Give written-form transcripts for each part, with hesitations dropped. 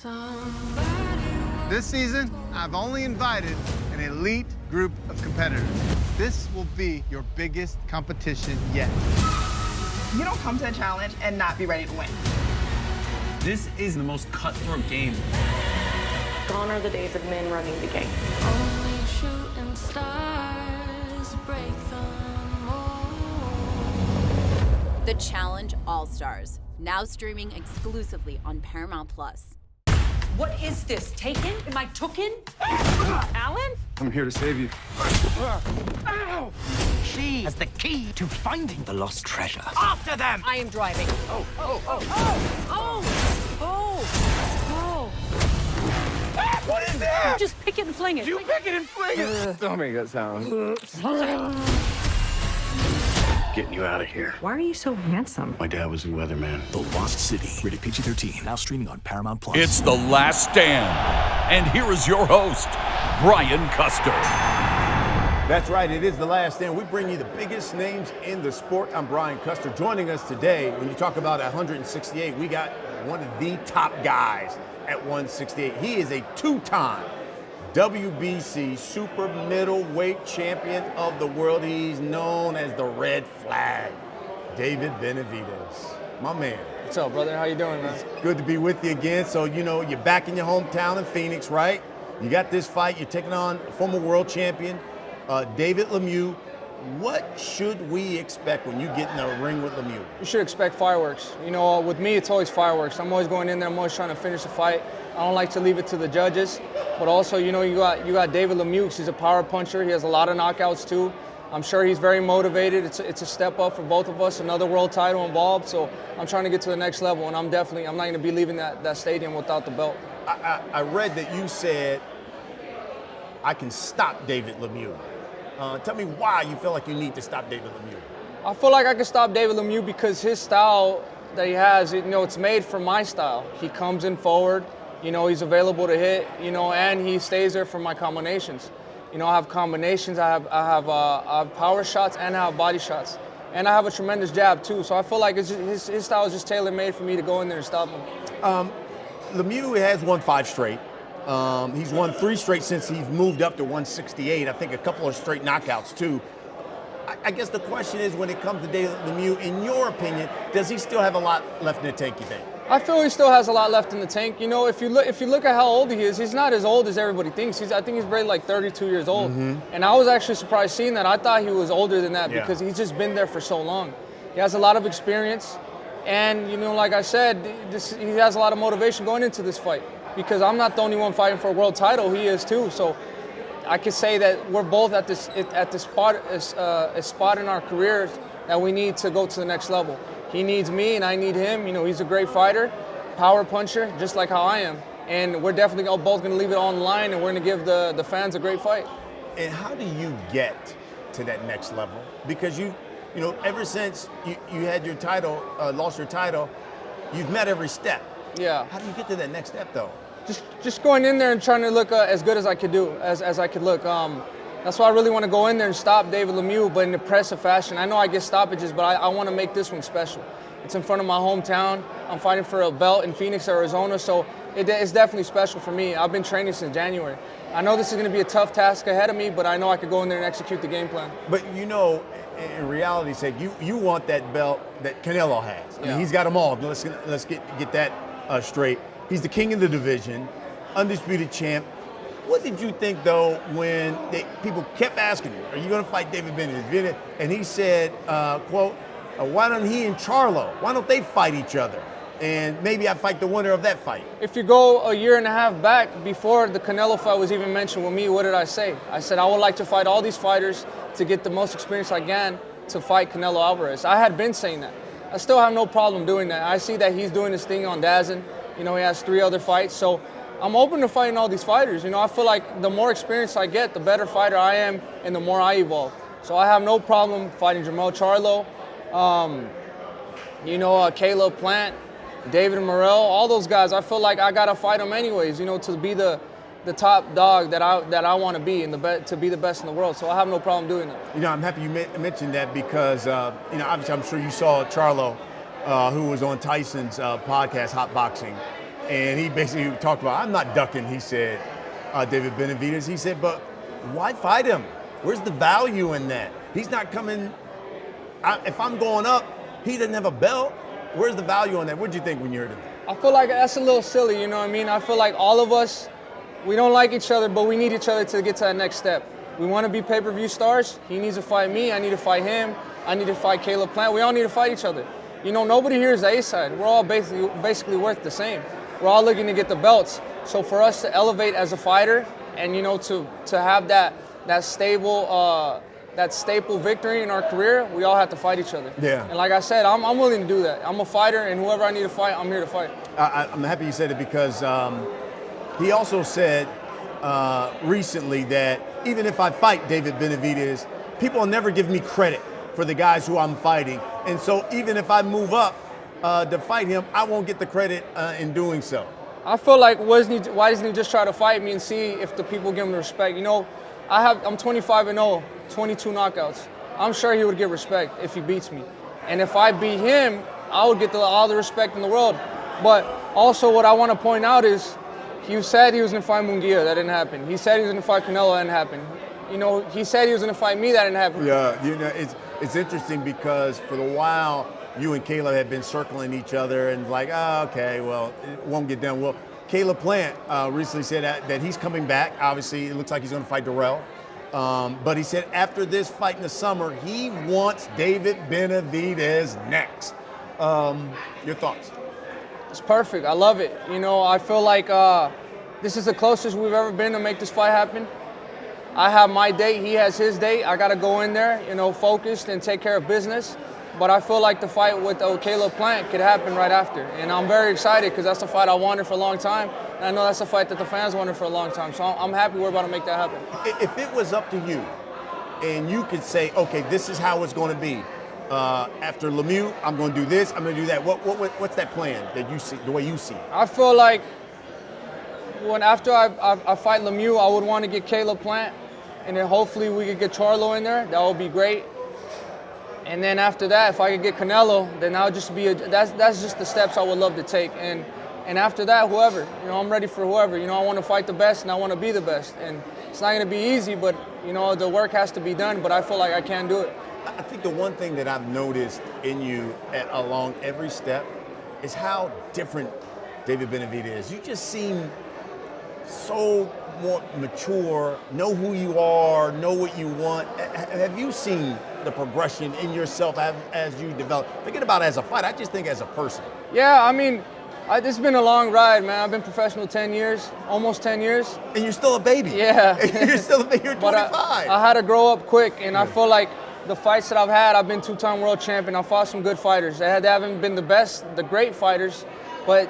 This season, I've only invited an elite group of competitors. This will be your biggest competition yet. You don't come to a challenge and not be ready to win. This is the most cutthroat game. Gone are the days of men running the game. Only shooting stars break the mold. The Challenge All-Stars, now streaming exclusively on Paramount+. What is this? Taken? Am I tooken? Alan? I'm here to save you. Ow! She has the key to finding the lost treasure. After them! I am driving. Oh. What is that? Just pick it and fling it. You pick it and fling it. Don't make that sound. Getting you out of here. Why are you so handsome? My dad was a weatherman. The Lost City, rated PG-13, now streaming on Paramount+. It's The Last Stand. And here is your host, Brian Custer. That's right, it is The Last Stand. We bring you the biggest names in the sport. I'm Brian Custer. Joining us today, when you talk about 168, we got one of the top guys at 168. He is a two-time WBC super middleweight champion of the world. He's known as the Red Flag, David Benavidez. My man. What's up, brother? How you doing, man? It's good to be with you again. So, you know, you're back in your hometown in Phoenix, right? You got this fight. You're taking on former world champion, David Lemieux. What should we expect when you get in the ring with Lemieux? You should expect fireworks. You know, with me, it's always fireworks. I'm always going in there. I'm always trying to finish the fight. I don't like to leave it to the judges. But also, you know, you got David Lemieux. He's a power puncher. He has a lot of knockouts, too. I'm sure he's very motivated. It's a step up for both of us, another world title involved. So I'm trying to get to the next level, and I'm not going to be leaving that stadium without the belt. I read that you said, I can stop David Lemieux. Tell me why you feel like you need to stop David Lemieux. I feel like I can stop David Lemieux because his style that he has, you know, it's made for my style. He comes in forward, you know, he's available to hit, you know, and he stays there for my combinations. You know, I have combinations, I have power shots, and I have body shots. And I have a tremendous jab, too. So I feel like his style is just tailor-made for me to go in there and stop him. Lemieux has won 5 straight. He's won 3 straight since he's moved up to 168. I think a couple of straight knockouts, too. I guess the question is, when it comes to David Lemieux, in your opinion, does he still have a lot left in the tank, you think? I feel he still has a lot left in the tank. You know, if you look at how old he is, he's not as old as everybody thinks. I think he's barely like 32 years old. Mm-hmm. And I was actually surprised seeing that. I thought he was older than that because he's just been there for so long. He has a lot of experience. And, you know, like I said, he has a lot of motivation going into this fight. Because I'm not the only one fighting for a world title, he is too. So I could say that we're both at this spot in our careers that we need to go to the next level. He needs me and I need him. You know, he's a great fighter, power puncher, just like how I am. And we're definitely both going to leave it on the line, and we're going to give the fans a great fight. And how do you get to that next level? Because you know, ever since you had your title, lost your title, you've met every step. Yeah. How do you get to that next step, though? Just going in there and trying to look as good as I could do, as I could look. That's why I really want to go in there and stop David Lemieux, but in an impressive fashion. I know I get stoppages, but I want to make this one special. It's in front of my hometown. I'm fighting for a belt in Phoenix, Arizona, so it's definitely special for me. I've been training since January. I know this is going to be a tough task ahead of me, but I know I could go in there and execute the game plan. But you know, in reality, sake, you want that belt that Canelo has. I mean, he's got them all. Let's get that straight. He's the king of the division, undisputed champ. What did you think, though, when people kept asking him, are you going to fight David Benavidez? And he said, quote, why don't he and Charlo, why don't they fight each other? And maybe I fight the winner of that fight. If you go a year and a half back, before the Canelo fight was even mentioned with me, what did I say? I said I would like to fight all these fighters to get the most experience I can to fight Canelo Alvarez. I had been saying that. I still have no problem doing that. I see that he's doing his thing on DAZN. You know, he has 3 other fights. So I'm open to fighting all these fighters. You know, I feel like the more experience I get, the better fighter I am and the more I evolve. So I have no problem fighting Jermall Charlo, Caleb Plant, David Morrell, all those guys. I feel like I got to fight them anyways, you know, to be the top dog that I want to be and to be the best in the world. So I have no problem doing that. You know, I'm happy you mentioned that because, you know, obviously I'm sure you saw Charlo, who was on Tyson's podcast, Hot Boxing. And he basically talked about, I'm not ducking, he said, David Benavidez. He said, but why fight him? Where's the value in that? He's not coming, if I'm going up, he doesn't have a belt. Where's the value on that? What did you think when you heard it? I feel like that's a little silly, you know what I mean? I feel like all of us, we don't like each other, but we need each other to get to that next step. We want to be pay-per-view stars. He needs to fight me. I need to fight him. I need to fight Caleb Plant. We all need to fight each other. You know, nobody here is the A-side. We're all basically worth the same. We're all looking to get the belts. So for us to elevate as a fighter and, you know, to have that staple victory in our career, we all have to fight each other. Yeah. And like I said, I'm willing to do that. I'm a fighter, and whoever I need to fight, I'm here to fight. I'm happy you said it because he also said recently that even if I fight David Benavidez, people will never give me credit for the guys who I'm fighting. And so even if I move up to fight him, I won't get the credit in doing so. I feel like why doesn't he just try to fight me and see if the people give him the respect? You know, I'm 25-0, 22 knockouts. I'm sure he would get respect if he beats me. And if I beat him, I would get all the respect in the world. But also what I want to point out is he said he was going to fight Munguia. That didn't happen. He said he was going to fight Canelo. That didn't happen. You know, he said he was going to fight me. That didn't happen. Yeah, you know, it's interesting because for a while, you and Caleb had been circling each other and like, oh, okay, well, it won't get done. Well, Caleb Plant recently said that he's coming back. Obviously, it looks like he's going to fight Darrell. But he said after this fight in the summer, he wants David Benavidez next. Your thoughts? It's perfect. I love it. You know, I feel like this is the closest we've ever been to make this fight happen. I have my date. He has his date. I got to go in there, you know, focused and take care of business. But I feel like the fight with Caleb Plant could happen right after. And I'm very excited because that's the fight I wanted for a long time. And I know that's the fight that the fans wanted for a long time. So I'm happy we're about to make that happen. If it was up to you and you could say, okay, this is how it's going to be. After Lemieux, I'm going to do this, I'm going to do that. What's that plan that you see, the way you see it? I feel like after I fight Lemieux, I would want to get Caleb Plant. And then hopefully we could get Charlo in there. That would be great. And then after that, if I could get Canelo, then that would just be that's just the steps I would love to take. And after that, whoever, you know, I'm ready for whoever. You know, I want to fight the best and I want to be the best. And it's not going to be easy, but you know, the work has to be done. But I feel like I can do it. I think the one thing that I've noticed in you along every step is how different David Benavidez is. You just seem so more mature, know who you are, know what you want. Have you seen the progression in yourself as you develop? Forget about as a fighter, I just think as a person. Yeah, I mean, it's been a long ride, man. I've been professional 10 years, almost 10 years. And you're still a baby. Yeah. You're still a baby, you're 25. I had to grow up quick, and I feel like the fights that I've had, I've been two-time world champion. I fought some good fighters. They haven't been the best, the great fighters, but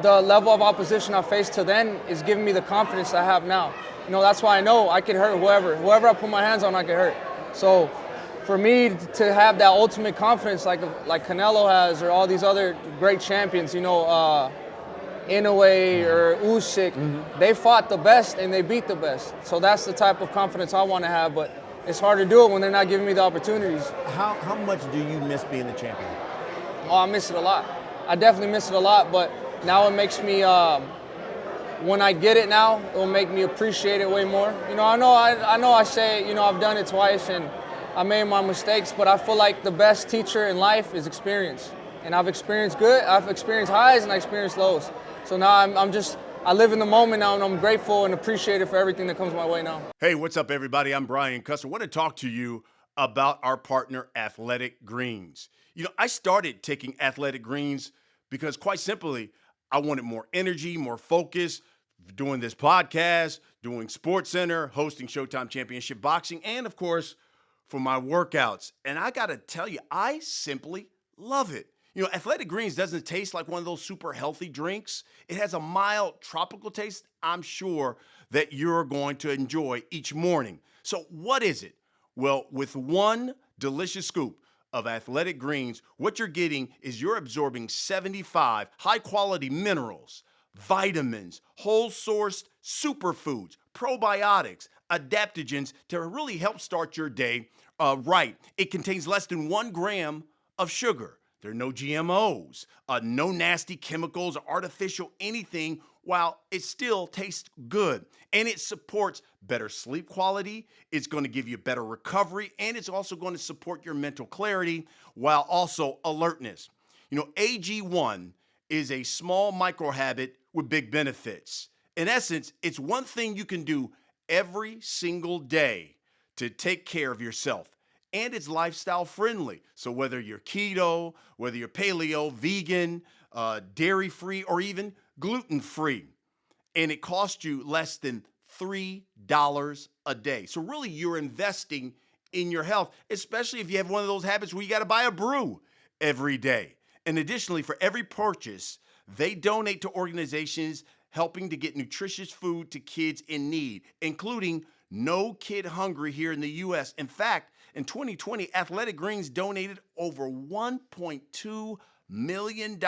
the level of opposition I faced to then is giving me the confidence I have now. You know, that's why I know I could hurt whoever I put my hands on, I could hurt. So for me to have that ultimate confidence like Canelo has, or all these other great champions, you know, Inoue or Usyk, they fought the best and they beat the best. So that's the type of confidence I want to have, but it's hard to do it when they're not giving me the opportunities. How much do you miss being the champion? Oh, I miss it a lot. I definitely miss it a lot, but now it makes me, when I get it now, it will make me appreciate it way more. You know, I know I say, you know, I've done it twice and I made my mistakes, but I feel like the best teacher in life is experience. And I've experienced highs and I experienced lows. So now I live in the moment now, and I'm grateful and appreciative for everything that comes my way now. Hey, what's up, everybody? I'm Brian Custer. I want to talk to you about our partner, Athletic Greens. You know, I started taking Athletic Greens because, quite simply, I wanted more energy, more focus, doing this podcast, doing SportsCenter, hosting Showtime Championship Boxing, and, of course, for my workouts. And I got to tell you, I simply love it. You know, Athletic Greens doesn't taste like one of those super healthy drinks. It has a mild tropical taste I'm sure that you're going to enjoy each morning. So what is it? Well, with one delicious scoop of Athletic Greens, what you're getting is you're absorbing 75 high-quality minerals, vitamins, whole-sourced superfoods, probiotics, adaptogens to really help start your day right. It contains less than 1 gram of sugar. There are no GMOs, no nasty chemicals or artificial anything, while it still tastes good. And it supports better sleep quality. It's going to give you better recovery, and it's also going to support your mental clarity while also alertness. You know, AG1 is a small micro habit with big benefits. In essence, it's one thing you can do every single day to take care of yourself. And it's lifestyle friendly. So whether you're keto, whether you're paleo, vegan, dairy-free, or even gluten-free, and it costs you less than $3 a day. So really, you're investing in your health, especially if you have one of those habits where you got to buy a brew every day. And additionally, for every purchase, they donate to organizations helping to get nutritious food to kids in need, including No Kid Hungry here in the U.S. In fact, in 2020, Athletic Greens donated over $1.2 million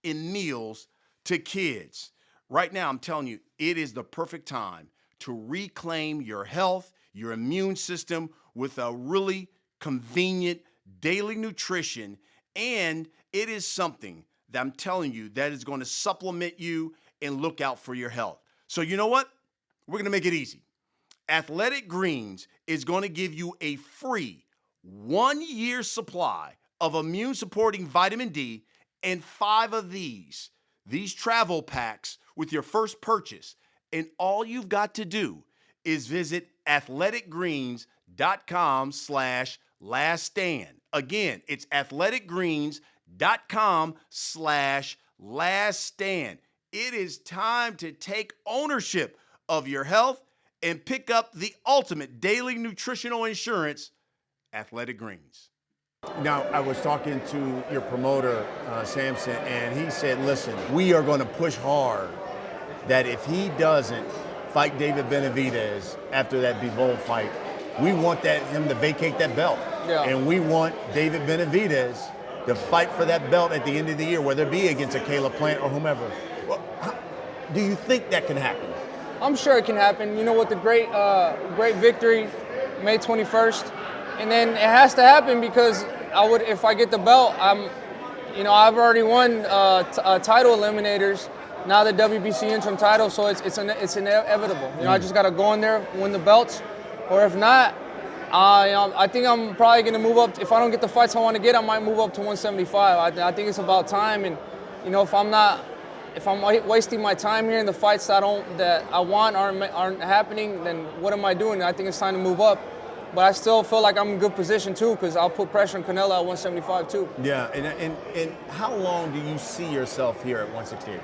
in meals to kids. Right now, I'm telling you, it is the perfect time to reclaim your health, your immune system with a really convenient daily nutrition. And it is something that I'm telling you that is going to supplement you and look out for your health. So you know what? We're going to make it easy. Athletic Greens is going to give you a free 1-year supply of immune-supporting vitamin D and 5 of these travel packs with your first purchase. And all you've got to do is visit athleticgreens.com/laststand. Again, it's athleticgreens.com/laststand. It is time to take ownership of your health and pick up the ultimate daily nutritional insurance, Athletic Greens. Now, I was talking to your promoter, Samson, and he said, listen, we are going to push hard that if he doesn't fight David Benavidez after that Bivol fight, we want him to vacate that belt. Yeah. And we want David Benavidez to fight for that belt at the end of the year, whether it be against a Plant or whomever. Well, do you think that can happen? I'm sure it can happen. You know, with the great victory, May 21st, and then it has to happen because if I get the belt, I've already won title eliminators, now the WBC interim title, so it's inevitable. You know, I just got to go in there, win the belts, or if not, I think I'm probably going to move up. If I don't get the fights I want to get, I might move up to 175. I think it's about time, and you know, if I'm wasting my time here and the fights that I want aren't happening, then what am I doing? I think it's time to move up. But I still feel like I'm in good position too, because I'll put pressure on Canelo at 175 too. Yeah, and how long do you see yourself here at 168?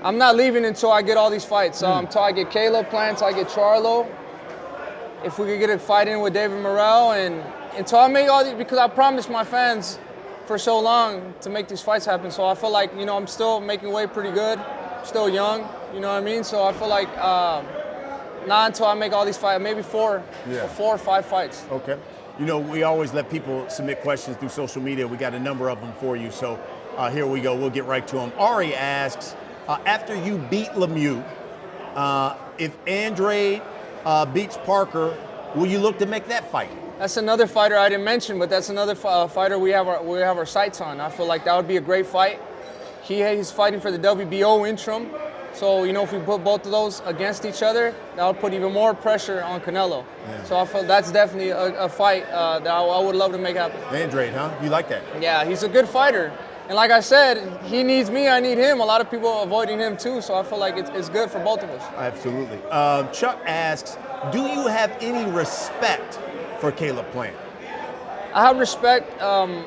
I'm not leaving until I get all these fights. Until I get Caleb, Plant, until I get Charlo. If we could get a fight in with David Morrell, and until I make all these, because I promised my fans for so long to make these fights happen. So I feel like, you know, I'm still making weight pretty good, still young, you know what I mean? So I feel like not until I make all these fights, maybe 4 or 5 fights. Okay. You know, we always let people submit questions through social media. We got a number of them for you. So here we go. We'll get right to them. Ari asks, after you beat Lemieux, if Andrade beats Parker, will you look to make that fight? That's another fighter I didn't mention, but that's another fighter we have our sights on. I feel like that would be a great fight. He's fighting for the WBO interim. So, you know, if we put both of those against each other, that would put even more pressure on Canelo. Yeah. So I feel that's definitely a fight that I would love to make happen. Andrade, huh? You like that? Yeah, he's a good fighter. And like I said, he needs me, I need him. A lot of people are avoiding him too, so I feel like it's good for both of us. Absolutely. Chuck asks, do you have any respect for Caleb Plant? I have respect. I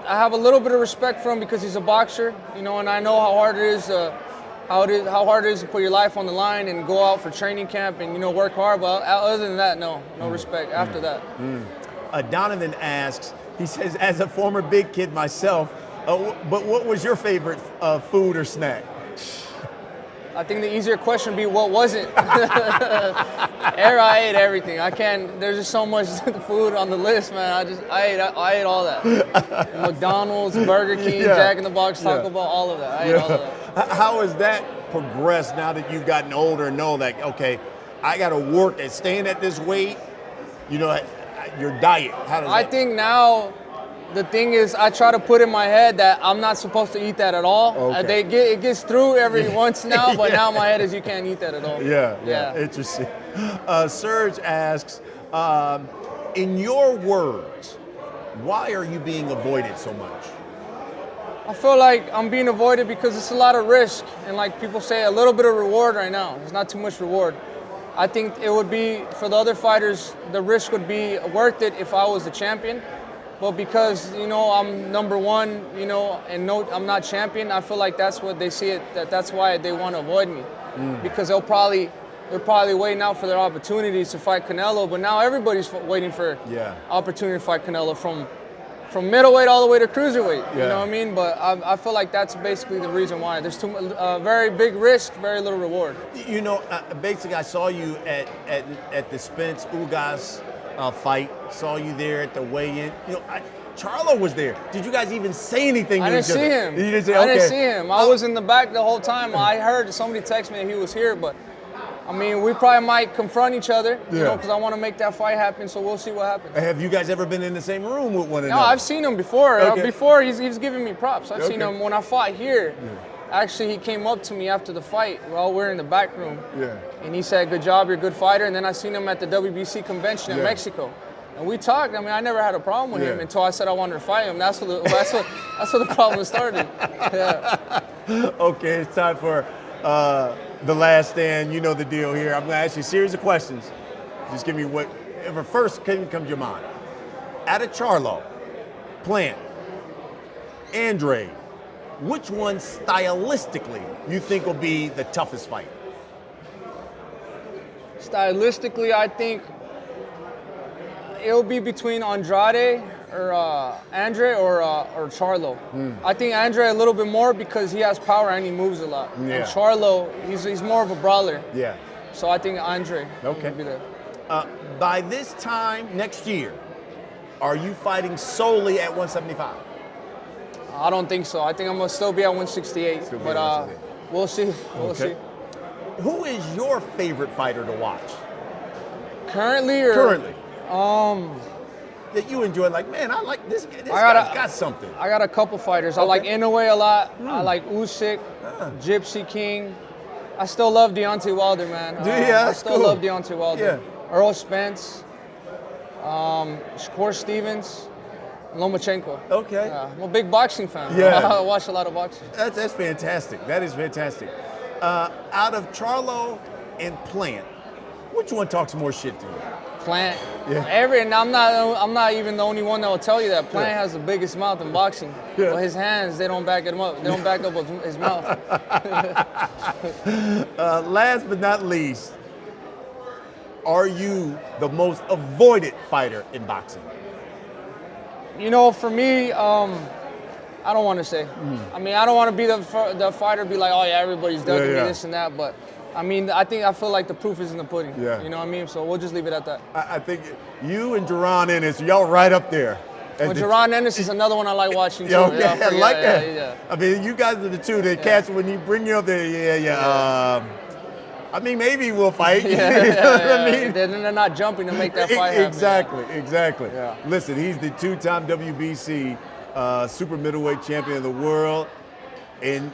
have a little bit of respect for him because he's a boxer, you know, and I know how hard it is how hard it is to put your life on the line and go out for training camp and, you know, work hard. But other than that, no respect after that. Donovan asks, he says, as a former big kid myself, but what was your favorite food or snack? I think the easier question would be, what wasn't? I ate everything. There's just so much food on the list, man. I ate all that. McDonald's, Burger King, Jack in the Box, Taco Bell, all of that. I ate all of that. How has that progressed now that you've gotten older and know that, okay, I got to work at staying at this weight, you know, your diet? How does I think now The thing is, I try to put in my head that I'm not supposed to eat that at all. Okay. It gets through every once now, but now my head is you can't eat that at all. Yeah. Interesting. Serge asks, in your words, why are you being avoided so much? I feel like I'm being avoided because it's a lot of risk, and like people say, a little bit of reward right now. There's not too much reward. I think it would be, for the other fighters, the risk would be worth it if I was the champion. But because, you know, I'm number one, you know, and no, I'm not champion, I feel like that's what they see it, that's why they want to avoid me. Because they're probably waiting out for their opportunities to fight Canelo, but now everybody's waiting for opportunity to fight Canelo from middleweight all the way to cruiserweight. You know what I mean? But I feel like that's basically the reason why. There's very big risk, very little reward. You know, basically, I saw you at the Spence Ugas fight. Saw you there at the weigh-in. You know, Charlo was there. Did you guys even say anything to each other? I didn't see him. You didn't say, I didn't see him. I was in the back the whole time. I heard somebody text me that he was here, but I mean, we probably might confront each other, you know, because I want to make that fight happen, so we'll see what happens. Have you guys ever been in the same room with one another? No, I've seen him before. Okay. Before, he's giving me props. I've seen him when I fought here. Actually, he came up to me after the fight while we're in the back room. And he said, "Good job, you're a good fighter." And then I seen him at the WBC convention in Mexico. And we talked. I mean, I never had a problem with him until I said I wanted to fight him. That's what the problem started. Okay, it's time for the last stand. You know the deal here. I'm going to ask you a series of questions. Just give me whatever first comes to your mind. Out of Charlo, Plant, Andre, which one stylistically you think will be the toughest fight? Stylistically, I think it'll be between Andrade or Andre or Charlo. I think Andre a little bit more because he has power and he moves a lot. And Charlo, he's more of a brawler. So I think Andre will be there. By this time next year, are you fighting solely at 175? I don't think so. I think I'm gonna still be at 168. But we'll see. We'll see. Who is your favorite fighter to watch? Currently or? Currently. That you enjoy, like, man, I like this guy. This guy's got something. I got a couple fighters. I like Inoue a lot. I like Usyk, Gypsy King. I still love Deontay Wilder, man. I still love Deontay Wilder. Earl Spence, Shakur Stevens, Lomachenko. I'm a big boxing fan. I watch a lot of boxing. That's fantastic. That is fantastic. Out of Charlo and Plant, which one talks more shit to you? Plant. And I'm not even the only one that will tell you that. Plant has the biggest mouth in boxing. But his hands, they don't back him up. They don't back up his mouth. Last but not least, are you the most avoided fighter in boxing? You know, for me, I don't want to say. I mean, I don't want to be the fighter, be like, oh yeah, everybody's ducking me, this and that. But I mean, I feel like the proof is in the pudding. You know what I mean? So we'll just leave it at that. I think you and Jaron Ennis, y'all right up there. Well, Jaron Ennis is another one I like watching too. I like that. I mean, you guys are the two that catch when you bring you up there. I mean, maybe we'll fight. You know what I mean? They're not jumping to make that fight happen. Exactly. Listen, he's the two-time WBC super middleweight champion of the world, and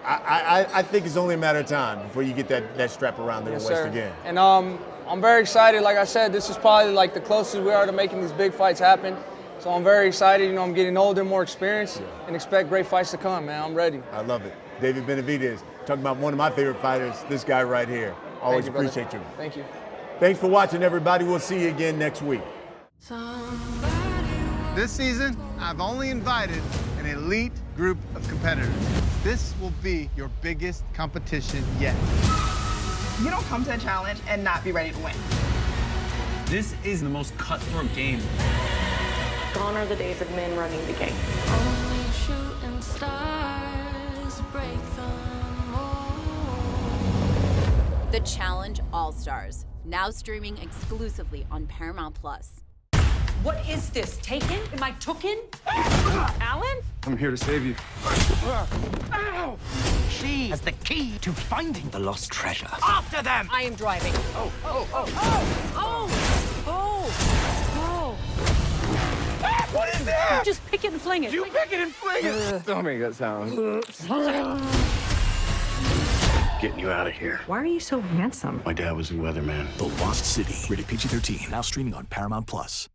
I think it's only a matter of time before you get that strap around their waist again. And I'm very excited. Like I said, this is probably like the closest we are to making these big fights happen. So I'm very excited. You know, I'm getting older, more experienced, and expect great fights to come, man. I'm ready. I love it. David Benavidez, talking about one of my favorite fighters, this guy right here. Always appreciate you. Thank you. Thanks for watching, everybody. We'll see you again next week. This season, I've only invited an elite group of competitors. This will be your biggest competition yet. You don't come to a challenge and not be ready to win. This is the most cutthroat game. Gone are the days of men running the game. Only shooting stars break them all. The Challenge All-Stars, now streaming exclusively on Paramount+. What is this? Taken? Am I tooken? Alan? I'm here to save you. Ow! She has the key to finding the lost treasure. After them! I am driving. Oh. What is that? Just pick it and fling it. You pick it and fling it. Don't make that sound. Getting you out of here. Why are you so handsome? My dad was a weatherman. The Lost City. Rated PG-13. Now streaming on Paramount Plus.